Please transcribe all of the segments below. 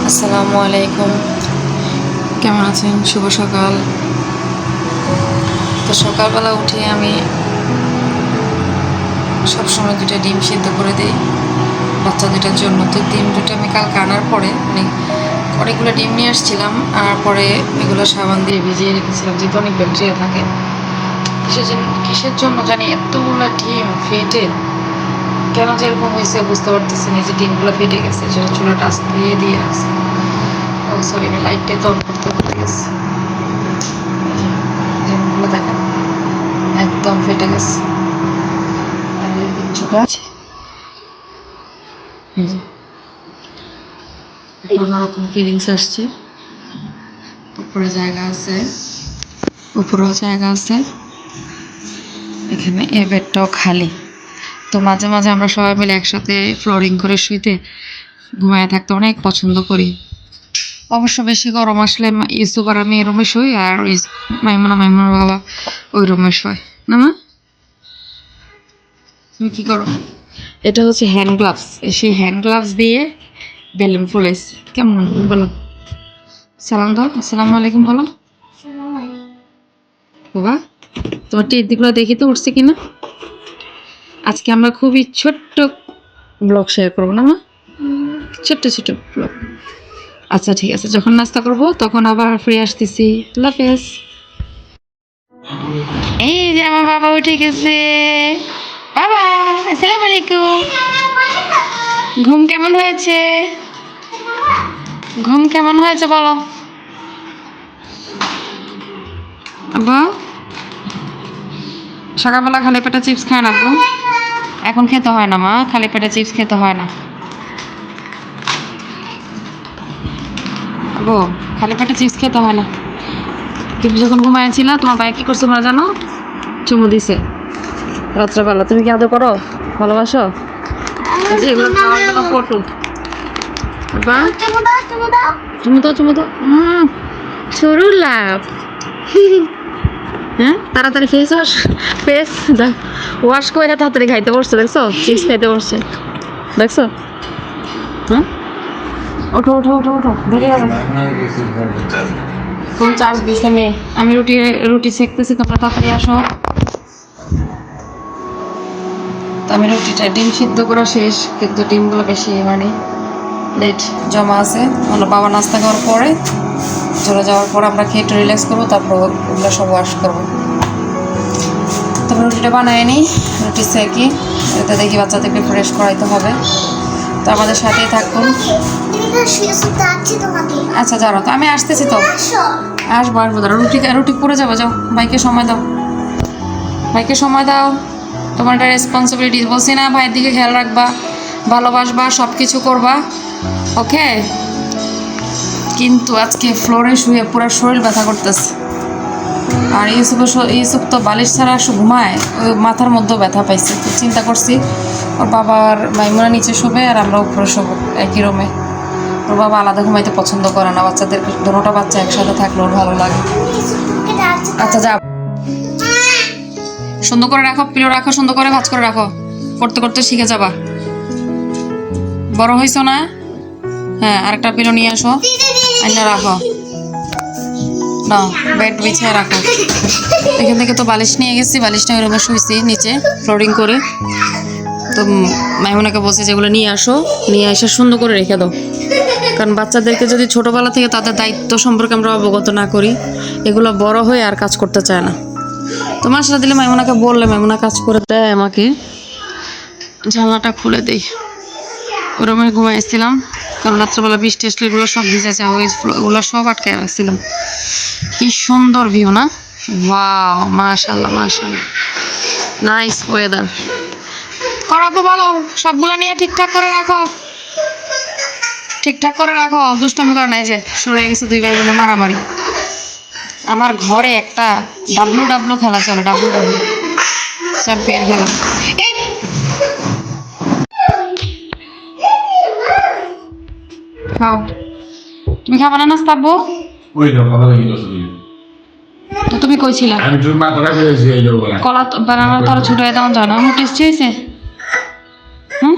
আসসালামু আলাইকুম, কেমন আছেন? শুভ সকাল। তো সকালবেলা উঠে আমি সবসময় দুটো ডিম সিদ্ধ করে দিই বাচ্চা দুটার জন্য। তো ডিম দুটো আমি কালকে আনার পরে অনেকগুলো ডিম নিয়ে আসছিলাম, আর পরে এগুলো সাবান দিয়ে ভিজিয়ে রেখেছিলাম, যেহেতু অনেক ব্যাকটেরিয়া থাকে। কিসের জন্য জানি এতগুলো ডিম ফেটে কেন যে এরকম হয়েছে বুঝতে পারতেছি না। যে ডিমগুলো ফেটে গেছে, সেটা চুলাটা আস্তে দিয়ে রাখছে। ও সরি, আমি লাইটটাই তো অন করতে ভুলে গেছি। ডিমগুলো দেখেন একদম ফেটে গেছে। আর ছোট আছে, অন্যরকম ফিলিংস আসছে। উপরেও জায়গা আছে, এখানে এ বেডটাও খালি। তো মাঝে মাঝে আমরা সবাই মিলে একসাথে ফ্লোরিং করে শুইতে ঘুমায় থাকতে অনেক পছন্দ করি। অবশ্য বেশি গরম আসলে ইউসুফ আর আমি এই রুমে শুই, আর মাইমুনার বাবা ওই রুমে শোয়। না মা, তুমি কি করো? এটা হচ্ছে হ্যান্ড গ্লাভস। সেই হ্যান্ড গ্লাভস দিয়ে বেলুন ফুলাইছে। কেমন বলো? সালাম দাও, আসসালামু আলাইকুম বলো। বাবা, তোমার টেডিগুলো দেখি তো উঠছে কিনা। আজকে আমরা খুবই ছোট্ট ব্লগ শেয়ার করবো না মা, ছোট্ট ছোট্ট ব্লগ। আচ্ছা ঠিক আছে, যখন নাস্তা করবো তখন আবার ফ্রি আসতেছি। আল্লাহ হাফেজ। এই যে আমার বাবা উঠে গেছে। বাবা, আসসালামু আলাইকুম। ঘুম কেমন হয়েছে? ঘুম কেমন হয়েছে বলো আব্বা। সকালবেলা খালি পেটে চিপস খায় না আব্বু? এখন খেতে হয় না মা, খালি পেটে চিপস খেতে হয় না আব্বু, খালি পেটে চিপস খেতে হয় না। তুমি যখন ঘুমাইছিলা তোমার ভাই কি করছো তোমরা জানো? চুমু দিছে রাত্রেবেলা। তুমি কি আদর করো, ভালোবাসো? এগুলো খাওয়ার জন্য পটু। আব্বা, চুমু দাও। সরু লাভ। হ্যাঁ, তাড়াতাড়ি ফেস ওয়াশ করে তাড়াতাড়ি খাইতে বসছে, দেখছো? চিপস খাইতে বসছে, দেখছো? হ্যাঁ, ওঠো ধরে যাবে। ফোন চার্জ দিছে মেয়ে। আমি রুটি সেকতেছি, তোমরা তাড়াতাড়ি আসো। তো আমি রুটিটা ডিম সিদ্ধ করা শেষ, কিন্তু ডিমগুলো বেশি লেট জমা আছে। আমরা বাবা নাস্তা খাওয়ার পরে চলে যাওয়ার পর আমরা খেয়ে একটু রিল্যাক্স করবো, তারপর ওগুলো সব ওয়াশ করবো। তারপর রুটিটা বানায় নিই, রুটি সেকি, এতে দেখি বাচ্চাদেরকে ফ্রেশ করাইতে হবে। তো আমাদের সাথেই থাকুন। আচ্ছা জানো তো, আমি আসতেছি তো। আসবো দাঁড়া, রুটি পরে যাবো। যাও, ভাইকে সময় দাও। তোমার একটা রেসপন্সিবিলিটি, বলছি না ভাইয়ের দিকে খেয়াল রাখবা, ভালোবাসবা, সব কিছু করবা, ওকে? কিন্তু আজকে ফ্লোরে শুয়ে পুরো শরীর ব্যথা করতেছে। আর ইউসুফ তো বালিশ ছাড়া ঘুমায়, ওই মাথার মধ্যেও ব্যথা পাইছে। তো চিন্তা করছি ওর বাবার মাইমুনা নিচে শোবে আর আমরা উপরে শোবো একই রুমে। ওর বাবা আলাদা ঘুমাইতে পছন্দ করে না, বাচ্চাদেরকে দুটোটা বাচ্চা একসাথে থাকলে ওর ভালো লাগে। আচ্ছা যা, সুন্দর করে রাখো, পিলো রাখো, সুন্দর করে ভাঁজ করে রাখো, করতে করতে শিখে যাবা। বড় হয়েছো না? হ্যাঁ, আরেকটা পিলো নিয়ে আসো, আইনা রাখো না, বেড বিছিয়ে রাখো। এখান থেকে তো বালিশ নিয়ে গেছি, বালিশটা ওই রুমে শুয়েছি নিচে ফ্লোরিং করে। তো মাইমুনাকে বলছি যেগুলো নিয়ে এসে সুন্দর করে রেখে দাও, কারণ বাচ্চাদেরকে যদি ছোটবেলা থেকে তাদের দায়িত্ব সম্পর্কে আমরা অবগত না করি, এগুলো বড় হয়ে আর কাজ করতে চায় না। তো মাসলা দিলে মাইমুনাকে বললে মাইমুনা কাজ করে দেয় আমাকে। জানলাটা খুলে দেই। ওই রুমে ঘুমাইছিলাম, কারণ রাত্রেবেলা বৃষ্টি আসলে এগুলো সব ভিজেছে, ওগুলো সব আটকে রাখছিলাম। কি সুন্দর ভিউ না? ওয়াও, মাশাআল্লাহ নাইস ওয়েদার। করাবো বলো, সবগুলো নিয়ে ঠিকঠাক করে রাখো, দুষ্টামি করে নাই যে শুরু হয়ে গেছে দুই ভাই বোনের মারামারি। আমার ঘরে একটা ডাব্লু খেলা চলে, ডাব্লু চ্যাম্পিয়ন খেলা। খাও, তুমি খাবা না নাস্তা আব্বু? তো তুমি কইছিলা কলা বানানো তার ছোট তেমন জানো, আমার টেস্টি হয়েছে। হুম,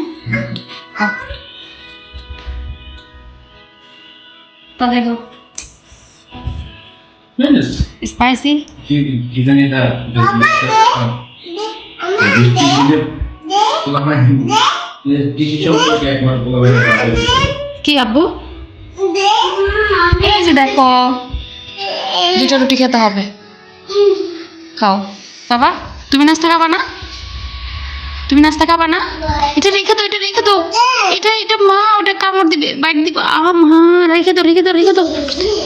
তা দেখো Menos. Spicy Que dan da কি আব্বু এই যে দেখো দুটো রুটি খেতে হবে খাও বাবা তুমি নাস্তা খাবা না তুমি নাস্তা খাবা না এটা রেখে দাও এটা রেখে দাও এটা মা ওটা কামড় দিবে বাইট দিবে মা রেখে দাও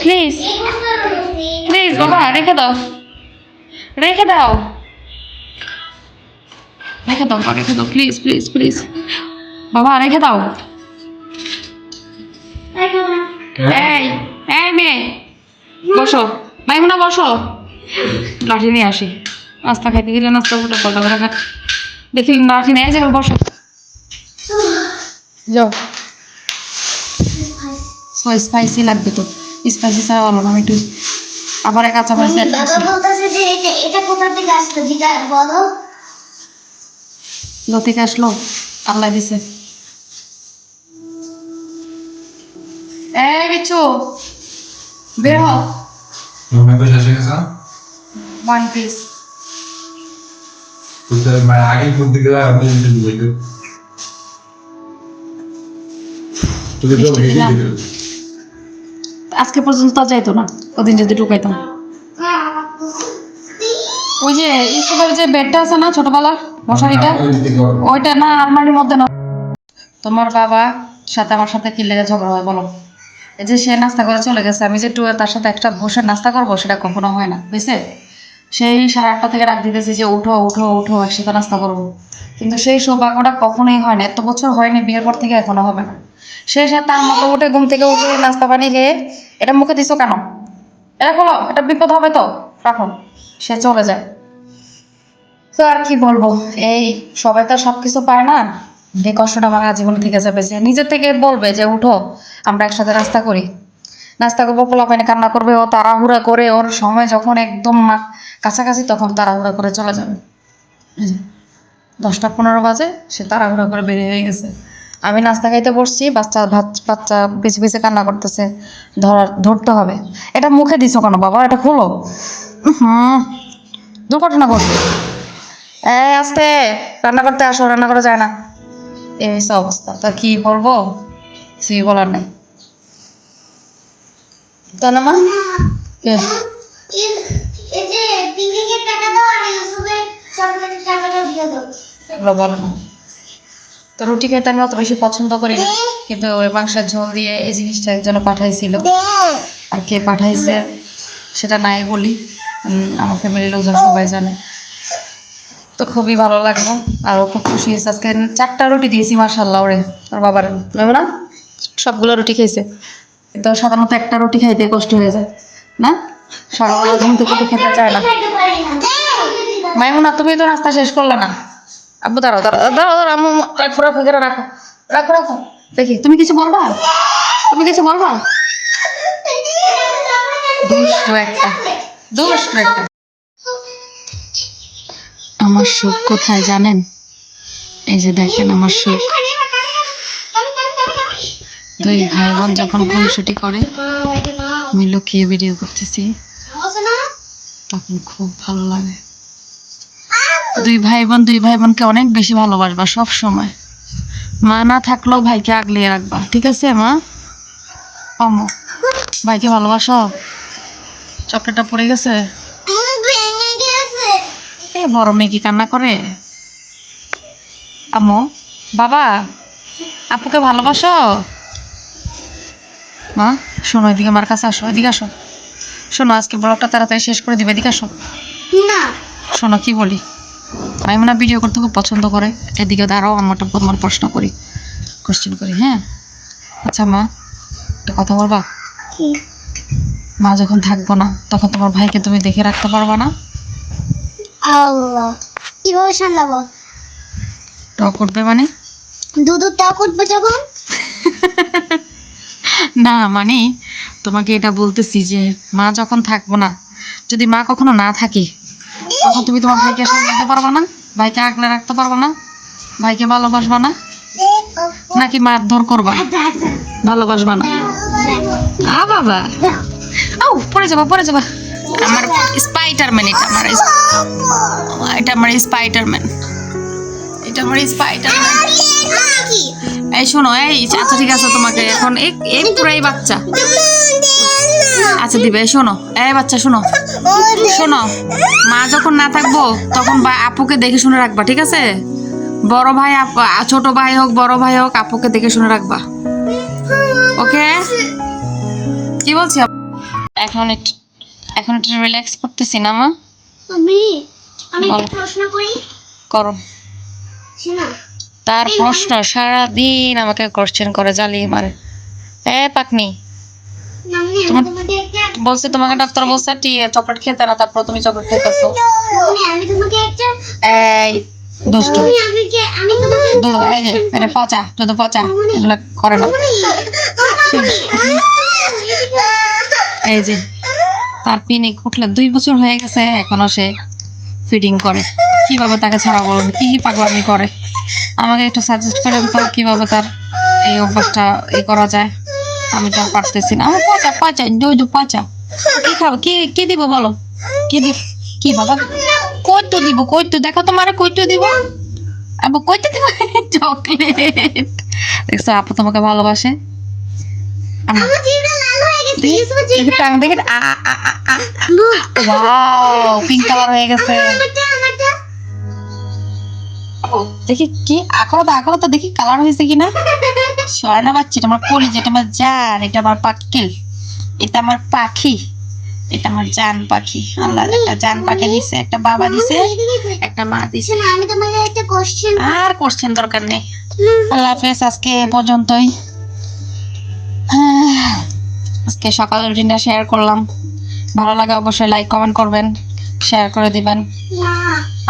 প্লিজ প্লিজ বাবা রেখে দাও রেখে দাও প্লিজ প্লিজ প্লিজ বাবা রেখে দাও এই এই মেয়ে বসো মাইমুনা বসো লাঠি নিয়ে আসি নাস্তা খাইতে গেলে নাস্তা ফোটা কথা করে খা দেখি লাঠি নিয়ে যাবে বসো যাও স্পাইসি লাগবে তো স্পাইসি ছাড়া বলো না আমি একটু আবার কাঁচা মাছ থেকে আসলো আল্লাহ দিছে এই বিচ্ছু বের হও Não é pra gente já? One piece Porque mas aqui por de lá não tem muito. Tudo bem, আজকে পর্যন্ত তা যাইতো না ওদিন যদি ঢুকাইতাম ওই যে স্কুলের যে বেডটা আছে না ছোটবেলা মশারিটা ওইটা না আলমারির মধ্যে না তোমার বাবা সাথে আমার সাথে কি লেগে ঝগড়া হয় বলো এই যে সে নাস্তা করে চলে গেছে আমি যে তার সাথে একটা বসে নাস্তা করবো সেটা কখনো হয় না বুঝছে সেই 8:30 থেকে রাত দিতেছি যে উঠো উঠো উঠো একসাথে নাস্তা করবো কিন্তু সেই সৌভাগ্যটা কখনোই হয় না এত বছর হয়নি বিয়ের পর থেকে এখনো হবে না সে তার মতো উঠে ঘুম থেকে উঠে নাস্তা পানি খেয়ে এটা মুখে দিছো কেন এটা খোলো এটা বিপদ হবে তো রাখো সে চলে যায় তো আর কি বলবো এই সবাই তো সবকিছু পায় না এই কষ্টটা আমার আজীবন থেকে যাবে যে নিজের থেকে বলবে যে উঠো আমরা একসাথে নাস্তা করি নাস্তা করবো পোলা পানি কান্না করবে ও তাড়াহুড়া করে ওর সময় যখন একদম কাছাকাছি তখন তাড়াহুড়া করে চলে যাবে 10টা 15 বাজে সে তাড়াহুড়া করে বেরিয়ে হয়ে গেছে আমি নাস্তা খাইতে বসছি বাচ্চা পিছে পিছে কান্না করতেছে ধরতে হবে এটা মুখে দিছো কেন বাবা এটা খোলো দুর্ঘটনা ঘটবে এই আস্তে রান্না করতে আসো রান্না করা যায় না এই হচ্ছে অবস্থা তা কি বলবো কিছুই বলার নেই তা না মা এগুলো বলো না তো রুটি খেতে আমি অত বেশি পছন্দ করি না কিন্তু ওই মাংসের ঝোল দিয়ে এই জিনিসটা একজন পাঠাইছিল আর কে পাঠাইছে সেটা নাই বলি আমার ফ্যামিলির লোকজন সবাই জানে তো খুবই ভালো লাগলো আর খুব খুশি হয়েছে আজকে 4টা রুটি দিয়েছি মাশাআল্লাহ ওরে আর বাবার না সবগুলো রুটি খেয়েছে কিন্তু সাধারণত একটা রুটি খাইতে কষ্ট হয়ে যায় না সকালবেলা ঘুম থেকে খেতে চায় না মাইমুনা তুমি তো নাস্তা শেষ করলে না আব্বু দাঁড়াও আম্মু পুরো ফেকেরা রাখো দেখি তুমি কিছু বলবা দুষ্ট একটা আমার সুখ কোথায় জানেন এই যে দেখেন আমার সুখ 2 ভাই বোন যখন খুনসুটি করে আমি লুকিয়ে ভিডিও করতেছি তখন খুব ভালো লাগে 2 ভাই বোনকে অনেক বেশি ভালোবাসবা সব সময় মা না থাকলেও ভাইকে আগলিয়ে রাখবা ঠিক আছে মা ভাইকে ভালোবাসো চকলেটটা পড়ে গেছে বড় মেয়ে কি কান্না করে আম্মু বাবা আপুকে ভালোবাসো মা শোনো এদিকে আমার কাছে আসো এদিকে আসো শোনো আজকে ব্লগটা তাড়াতাড়ি শেষ করে দিবে এদিকে আসো না শোনো কি বলি মাইমুনা ভিডিও করতে খুব পছন্দ করে এদিকে দাঁড়াও আমার প্রশ্ন করি কোশ্চেন করি হ্যাঁ আচ্ছা মা একটা কথা বলবা মা যখন থাকবো না তখন তোমার ভাইকে তুমি দেখে রাখতে পারবা না আল্লাহ কিভাবে সামলাবো টক উঠবে মানে দুধ টক উঠবে যখন না মানে তোমাকে এটা বলতেছি যে মা যখন থাকবো না যদি মা কখনো না থাকে তখন তুমি তোমার ভাইকে সামলাতে পারবা না ভাইকে আগলে রাখতে পারবা না ভাইকে ভালোবাসবা না নাকি মারধর করবা ভালোবাসবা না বাবা ও পড়ে যাবা আমার স্পাইডারম্যান, এটা আমার স্পাইডারম্যান। এই শোনো, এই আচ্ছা ঠিক আছে, তোমাকে এখন এই পুরাই বাচ্চা আচ্ছা দিবে। শোনো এই বাচ্চা, শোনো মা যখন না থাকবো তখন আপুকে দেখে শুনে রাখবা, ঠিক আছে? বড় ভাই ছোট ভাই হোক বড় ভাই হোক, আপুকে দেখে শুনে রাখবা, ওকে? কি বলছি, এখন একটু রিল্যাক্স করতেছি না মা? আমি বলো। একটা প্রশ্ন করি, করো। শোনো। তার প্রশ্ন সারাদিন আমাকে কোশ্চেন করে, জ্বালিয়ে মারে। পাকনি মাম্মি, আমি তোমাকে একটা বলছে, তোমাকে ডাক্তার বলছে চকলেট খেতে না, তারপর তুমি চকলেট খেতেছো। মাম্মি, আমি তোমাকে একটা এই দুষ্টু, মাম্মি, আমি তোমাকে এই যে এটা পচা, শুধু পচা, এগুলো করে না। এই যে তার পিনিক উঠলে 2 বছর হয়ে গেছে, এখনো সে ফিডিং করে। কিভাবে তাকে ছাড়া বলবো, কি পাগলামি করে, আমাকে একটু সাজেস্ট করেন তো কিভাবে তার এই অভ্যাসটা করা যায়। আমি তো আর পারতেছি না। আমার পচা পচা কি খাবো, কি দিব বলো, কি বাবা, কইতো দিব, দেখো তোমার কইতো দিব, আপু কইতে দিব চকলেট। দেখছো আপু তোমাকে ভালোবাসে। আমার জিভটা লাল হয়ে গেছে, ইউসুফ জিভ দেখেন পিঙ্ক কালার হয়ে গেছে। আমারটা দেখি কি আখরো তো দেখি কালার হয়েছে কিনা। স্বর্ণা বাচ্চা, এটা আমার কলি, যেটা আমার জান, এটা আমার পাক্কিল, এটা আমার পাখি, এটা আমার জান পাখি। আল্লাহ একটা জান পাখি দিছে, একটা বাবা দিছে, একটা মা দিছে। শোনো, আমি তোমাকে একটা কোশ্চেন আর কোশ্চেন দরকার নেই। আল্লাহ হাফেজ, আজকে এ পর্যন্তই। আজকে সকালের রুটিনটা শেয়ার করলাম। ভালো লাগে অবশ্যই লাইক কমেন্ট করবেন, শেয়ার করে দিবেন।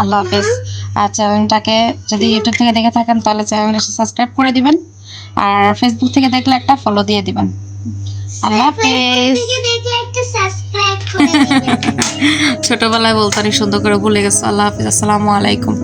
আল্লাহ হাফেজ। আর চ্যানেলটাকে যদি ইউটিউব থেকে দেখে থাকেন তাহলে চ্যানেলটা সাবস্ক্রাইব করে দিবেন, আর ফেসবুক থেকে দেখলে একটা ফলো দিয়ে দিবেন। আল্লাহ হাফেজ। দেখে একটা সাবস্ক্রাইব করে দিবেন। ছোটবেলায় বলতাম, সুন্দর করে ভুলে গেছো। আল্লাহ হাফেজ, আসসালামু আলাইকুম।